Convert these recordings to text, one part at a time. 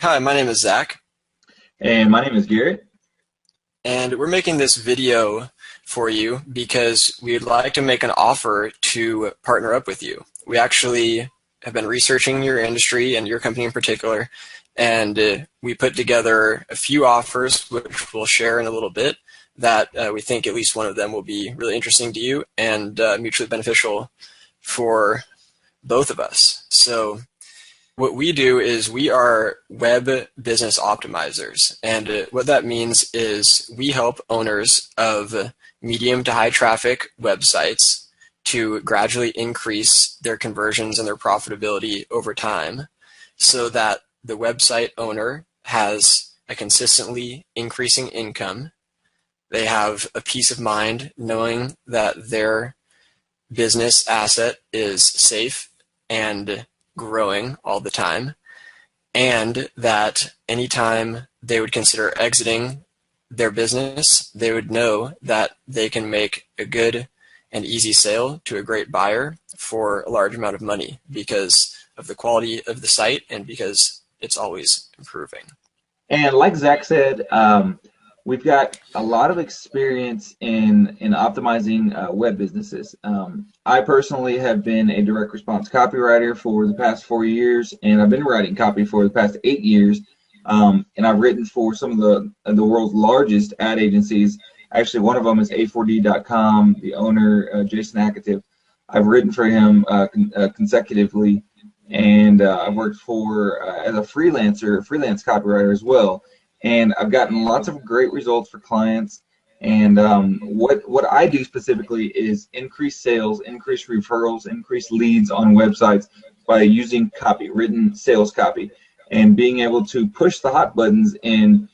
Hi, my name is Zach, And my name is Garrett. and we're making this video for you because we'd like to make an offer to partner up with you. We actually have been researching your industry and your company in particular, and we put together a few offers, which we'll share in a little bit, that we think at least one of them will be really interesting to you and mutually beneficial for both of us. So what we do is we are web business optimizers, and what that means is we help owners of medium to high traffic websites to gradually increase their conversions and their profitability over time so that the website owner has a consistently increasing income. They have a peace of mind knowing that their business asset is safe and growing all the time, and that anytime they would consider exiting their business, they would know that they can make a good and easy sale to a great buyer for a large amount of money because of the quality of the site and because it's always improving. And like Zach said, we've got a lot of experience in optimizing web businesses. I personally have been a direct response copywriter for the past 4 years, and I've been writing copy for the past 8 years. And I've written for some of the world's largest ad agencies. Actually, one of them is A4D.com. The owner, Jason Akativ. I've written for him consecutively, and I've worked for as a freelance copywriter as well. And I've gotten lots of great results for clients. And what I do specifically is increase sales, increase referrals, increase leads on websites by using copy, written sales copy, and being able to push the hot buttons in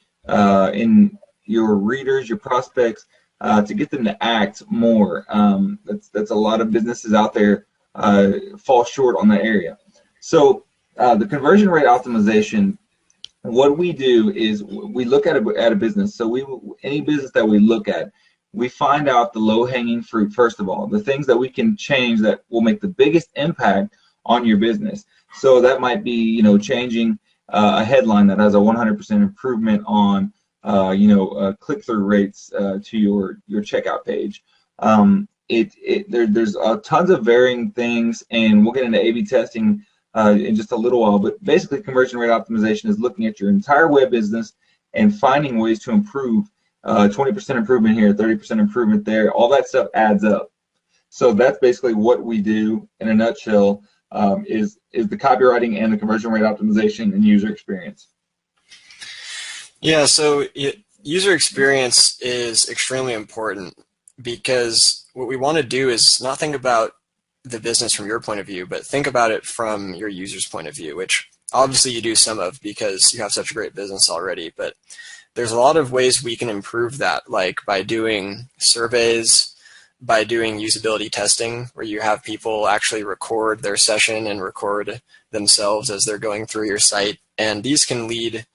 your readers, your prospects, to get them to act more. That's a lot of businesses out there fall short on that area. So the conversion rate optimization, what we do is we look at a business. So any business that we look at, we find out the low-hanging fruit first of all, the things that we can change that will make the biggest impact on your business. So that might be, changing a headline that has a 100% improvement on, click-through rates to your checkout page. There's tons of varying things, and we'll get into A/B testing in just a little while, but basically conversion rate optimization is looking at your entire web business and finding ways to improve. 20% improvement here, 30% improvement there, all that stuff adds up. So that's basically what we do in a nutshell, is the copywriting and the conversion rate optimization and user experience. Yeah, so user experience is extremely important because what we want to do is not think about the business from your point of view, but think about it from your user's point of view, which obviously you do some of because you have such a great business already. But there's a lot of ways we can improve that, like by doing surveys, by doing usability testing, where you have people actually record their session and record themselves as they're going through your site. And these can lead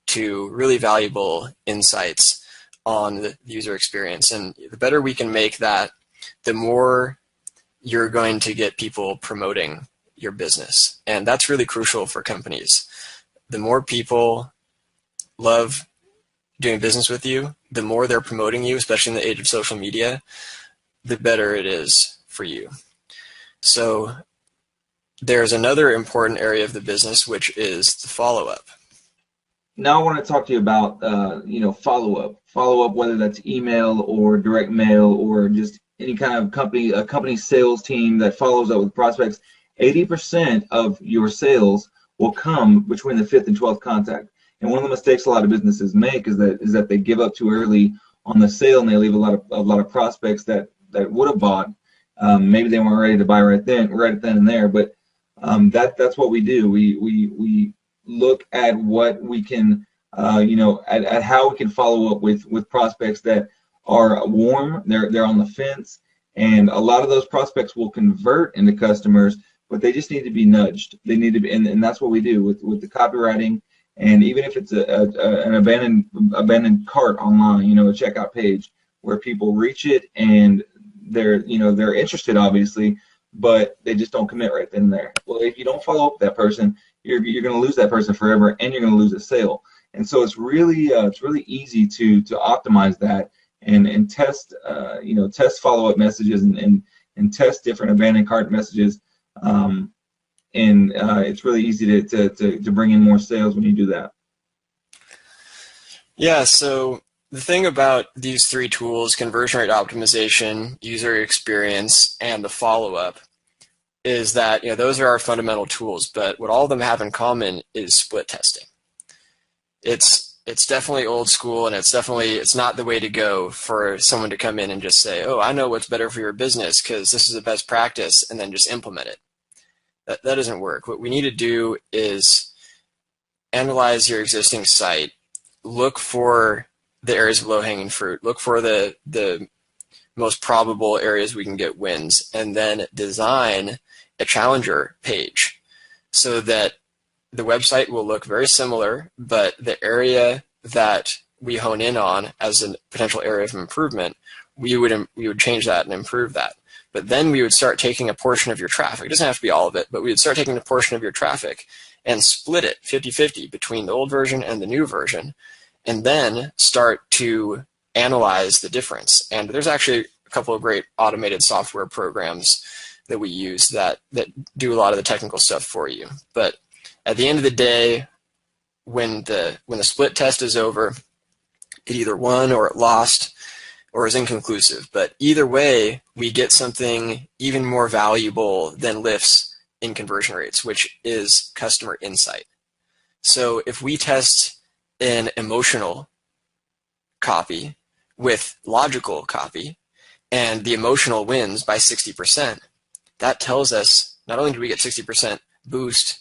to really valuable insights on the user experience. And the better we can make that, the more you're going to get people promoting your business. And that's really crucial for companies. The more people love doing business with you, the more they're promoting you, especially in the age of social media, the better it is for you. So there's another important area of the business, which is the follow-up. Now I want to talk to you about follow-up, whether that's email or direct mail or just any kind of company sales team that follows up with prospects. 80% of your sales will come between the 5th and 12th contact. And one of the mistakes a lot of businesses make is that they give up too early on the sale, and they leave a lot of prospects that would have bought. Maybe they weren't ready to buy right then and there. But that's what we do. We look at what we can, at how we can follow up with prospects that are warm, they're on the fence, and a lot of those prospects will convert into customers, but they just need to be nudged. They need to be, and that's what we do with the copywriting. And even if it's an abandoned cart online, a checkout page where people reach it and they're interested obviously, but they just don't commit right then and there. Well, if you don't follow up with that person, you're going to lose that person forever, and you're going to lose a sale. And so it's really easy to optimize that and test test follow-up messages and test different abandoned cart messages. And it's really easy to bring in more sales when you do that. Yeah, so the thing about these three tools, conversion rate optimization, user experience, and the follow-up, is that those are our fundamental tools, but what all of them have in common is split testing. It's definitely old school, and it's not the way to go for someone to come in and just say, oh, I know what's better for your business because this is a best practice, and then just implement it. That doesn't work. What we need to do is analyze your existing site, look for the areas of low-hanging fruit, look for the most probable areas we can get wins, and then design a challenger page so that the website will look very similar, but the area that we hone in on as a potential area of improvement, we would change that and improve that. But then we would start taking a portion of your traffic. It doesn't have to be all of it, but we would start taking a portion of your traffic and split it 50-50 between the old version and the new version, and then start to analyze the difference. And there's actually a couple of great automated software programs that we use that do a lot of the technical stuff for you. But at the end of the day, when the split test is over, it either won or it lost or is inconclusive. But either way, we get something even more valuable than lifts in conversion rates, which is customer insight. So if we test an emotional copy with logical copy, and the emotional wins by 60%, that tells us not only do we get 60% boost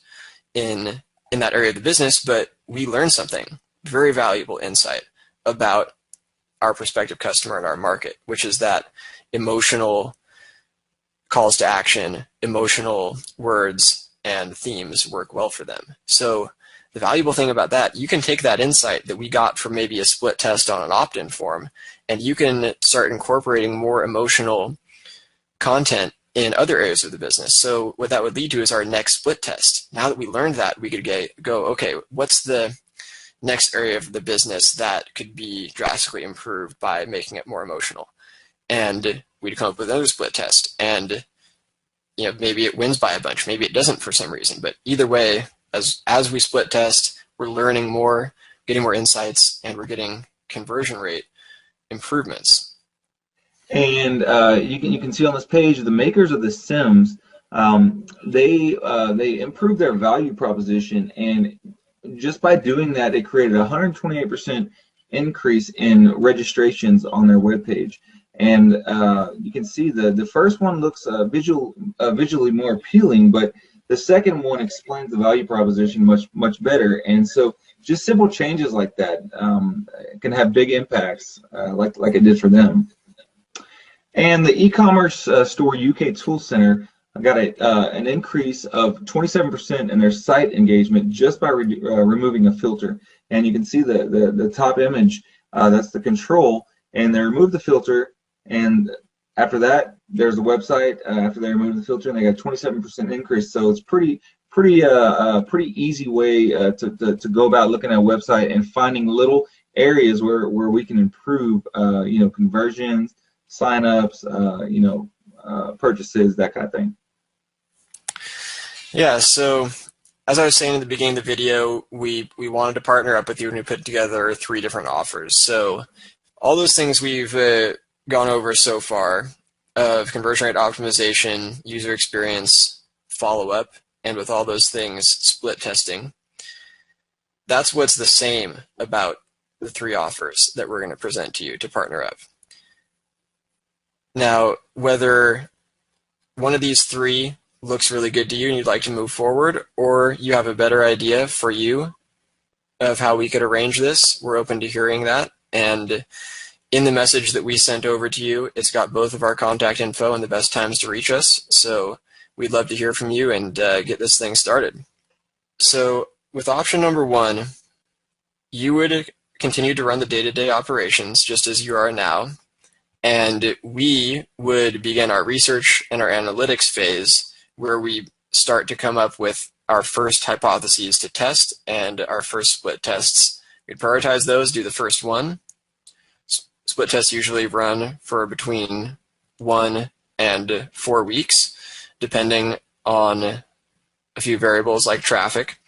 in that area of the business, but we learn something, very valuable insight about our prospective customer and our market, which is that emotional calls to action, emotional words and themes work well for them. So the valuable thing about that, you can take that insight that we got from maybe a split test on an opt-in form, and you can start incorporating more emotional content in other areas of the business. So what that would lead to is our next split test. Now that we learned that, we could go, okay, what's the next area of the business that could be drastically improved by making it more emotional? And we'd come up with another split test. And maybe it wins by a bunch, maybe it doesn't for some reason. But either way, as we split test, we're learning more, getting more insights, and we're getting conversion rate improvements. And you can see on this page the makers of the Sims. They improved their value proposition, and just by doing that, it created a 128% increase in registrations on their webpage. And you can see the first one looks visually more appealing, but the second one explains the value proposition much better. And so just simple changes like that can have big impacts, like it did for them. And the e-commerce store UK Tool Center got an increase of 27% in their site engagement just by removing a filter. And you can see the top image, that's the control, and they removed the filter, and after that, there's the website. After they removed the filter, and they got a 27% increase. So it's pretty easy way to go about looking at a website and finding little areas where we can improve, conversions, signups, purchases, that kind of thing. Yeah, so as I was saying in the beginning of the video, we wanted to partner up with you and we put together 3 different offers. So all those things we've gone over so far of conversion rate optimization, user experience, follow-up, and with all those things, split testing, that's what's the same about the 3 offers that we're going to present to you to partner up. Now, whether one of these 3 looks really good to you and you'd like to move forward, or you have a better idea for you of how we could arrange this, we're open to hearing that. And in the message that we sent over to you, it's got both of our contact info and the best times to reach us. So we'd love to hear from you and get this thing started. So with option number 1, you would continue to run the day-to-day operations just as you are now, and we would begin our research and our analytics phase where we start to come up with our first hypotheses to test and our first split tests. We'd prioritize those, do the first one. Split tests usually run for between 1 and 4 weeks, depending on a few variables like traffic.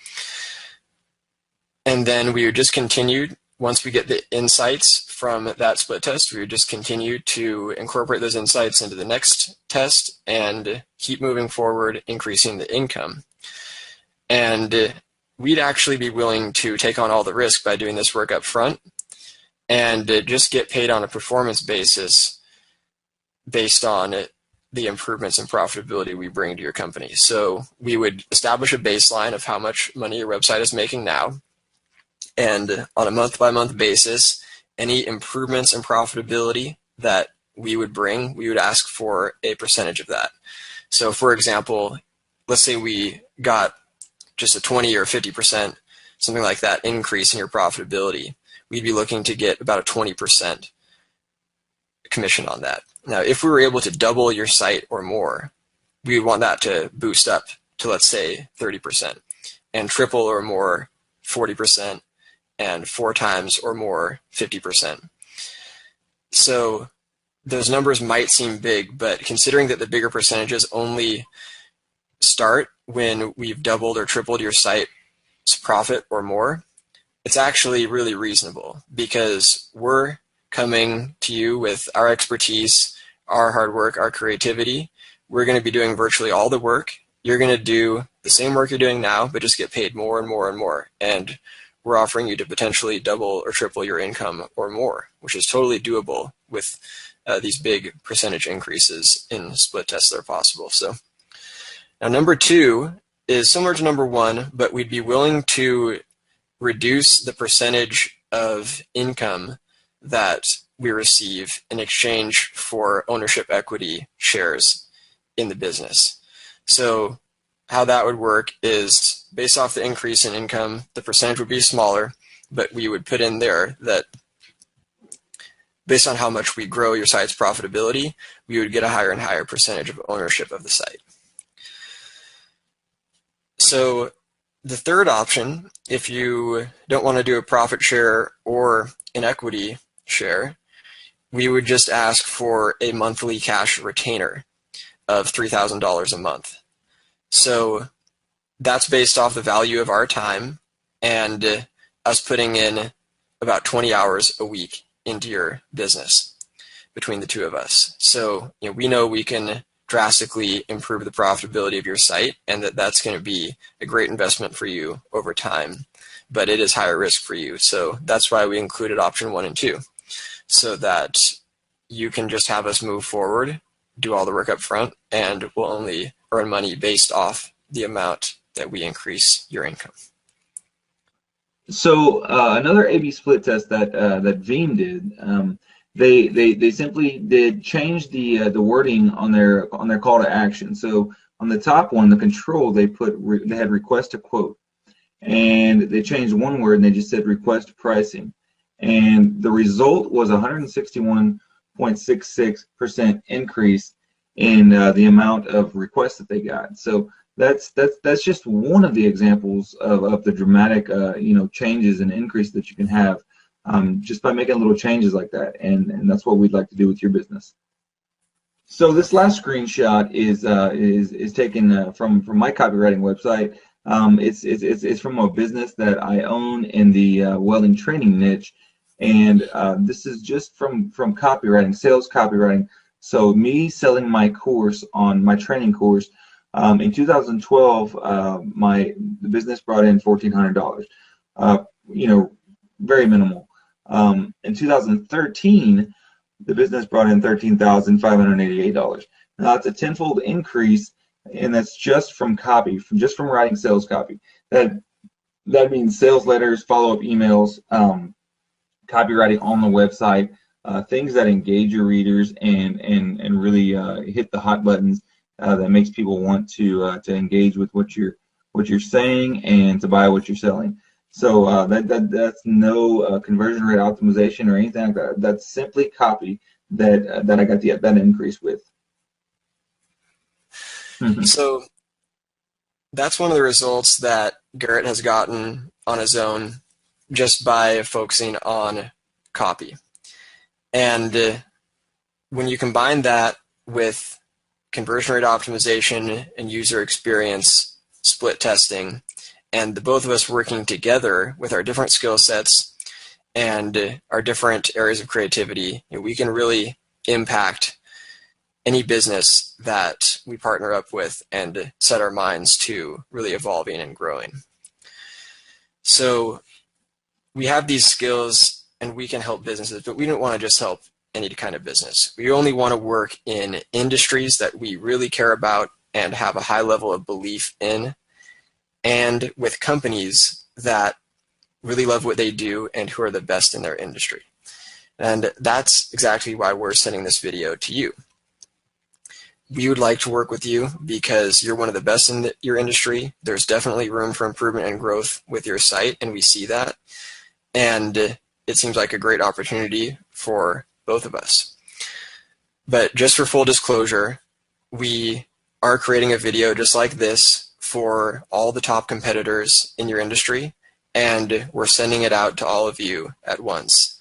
And then we would just continue, once we get the insights from that split test, we would just continue to incorporate those insights into the next test and keep moving forward, increasing the income. And we'd actually be willing to take on all the risk by doing this work up front and just get paid on a performance basis based on the improvements in profitability we bring to your company. So we would establish a baseline of how much money your website is making now, and on a month-by-month basis, any improvements in profitability that we would bring, we would ask for a percentage of that. So for example, let's say we got just a 20 or 50%, something like that, increase in your profitability. We'd be looking to get about a 20% commission on that. Now, if we were able to double your site or more, we would want that to boost up to, let's say, 30%, and triple or more, 40%, and 4 times or more, 50%. So those numbers might seem big, but considering that the bigger percentages only start when we've doubled or tripled your site's profit or more, it's actually really reasonable, because we're coming to you with our expertise, our hard work, our creativity. We're going to be doing virtually all the work. You're going to do the same work you're doing now, but just get paid more and more and more. And we're offering you to potentially double or triple your income or more, which is totally doable with these big percentage increases in split tests that are possible. So now number 2 is similar to number 1, but we'd be willing to reduce the percentage of income that we receive in exchange for ownership equity shares in the business. So how that would work is, based off the increase in income, the percentage would be smaller, but we would put in there that based on how much we grow your site's profitability, we would get a higher and higher percentage of ownership of the site. So the third option, if you don't want to do a profit share or an equity share, we would just ask for a monthly cash retainer of $3,000 a month. So that's based off the value of our time and us putting in about 20 hours a week into your business between the two of us. So we know we can drastically improve the profitability of your site, and that's going to be a great investment for you over time, but it is higher risk for you. So that's why we included option 1 and 2, so that you can just have us move forward, do all the work up front, and we'll only earn money based off the amount that we increase your income. So another A/B split test that Veeam did, they simply did change the wording on their call to action. So on the top one, the control, they had request a quote, and they changed one word and they just said request pricing, and the result was 161.66% increase in the amount of requests that they got. So that's just one of the examples of the dramatic changes and increase that you can have just by making little changes like that, and that's what we'd like to do with your business. So this last screenshot is taken from my copywriting website. It's from a business that I own in the welding training niche, and this is just from copywriting, sales copywriting. So me selling my course, on my training course, in 2012, the business brought in $1,400. Very minimal. In 2013, the business brought in $13,588. Now that's a tenfold increase, and that's just from copy, just from writing sales copy. That means sales letters, follow-up emails, copywriting on the website, things that engage your readers and really hit the hot buttons that makes people want to engage with what you're saying and to buy what you're selling. So that's no conversion rate optimization or anything like that. That's simply copy that I got that increase with. So that's one of the results that Garrett has gotten on his own just by focusing on copy. And when you combine that with conversion rate optimization and user experience split testing, and the both of us working together with our different skill sets and our different areas of creativity, we can really impact any business that we partner up with and set our minds to really evolving and growing. So we have these skills and we can help businesses, but we don't want to just help any kind of business. We only want to work in industries that we really care about and have a high level of belief in, and with companies that really love what they do and who are the best in their industry. And that's exactly why we're sending this video to you. We would like to work with you because you're one of the best in your industry. There's definitely room for improvement and growth with your site, and we see that. And it seems like a great opportunity for both of us. But just for full disclosure, we are creating a video just like this for all the top competitors in your industry, and we're sending it out to all of you at once.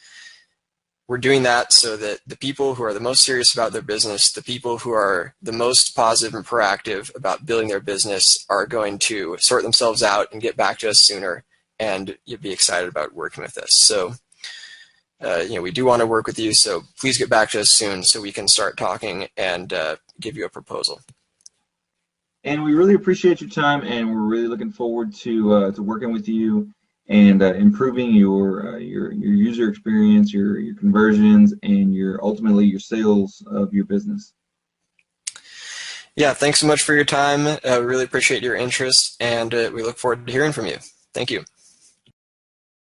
We're doing that so that the people who are the most serious about their business, the people who are the most positive and proactive about building their business, are going to sort themselves out and get back to us sooner, and you'll be excited about working with us. So, we do want to work with you, so please get back to us soon so we can start talking and give you a proposal. And we really appreciate your time, and we're really looking forward to working with you and improving your user experience, your conversions, and ultimately your sales of your business. Yeah, thanks so much for your time. We really appreciate your interest, and we look forward to hearing from you. Thank you.